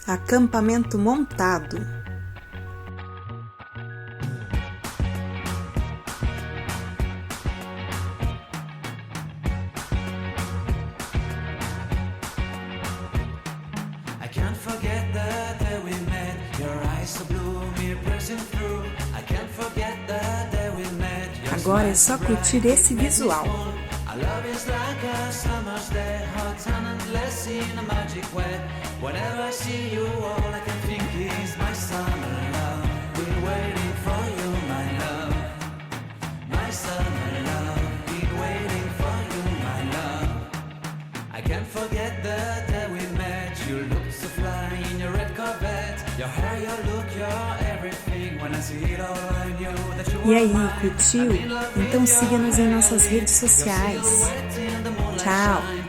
Acampamento montado. I can't forget the day we met. Your eyes so blue, me pressing through. I can't forget the day we met. Agora é só curtir esse visual. Our love is like a summer's day, hot and endless in a magic way. Whenever I see you, all I can think is my summer love. Been waiting for you, my love. My summer love. Been waiting for you, my love. I can't forget the day we met. You look so fly in your red Corvette. Your hair, your look, your everything. When I see it all, I knew that you E were aí, mine. curtiu? Então siga-nos em nossas redes sociais. Tchau!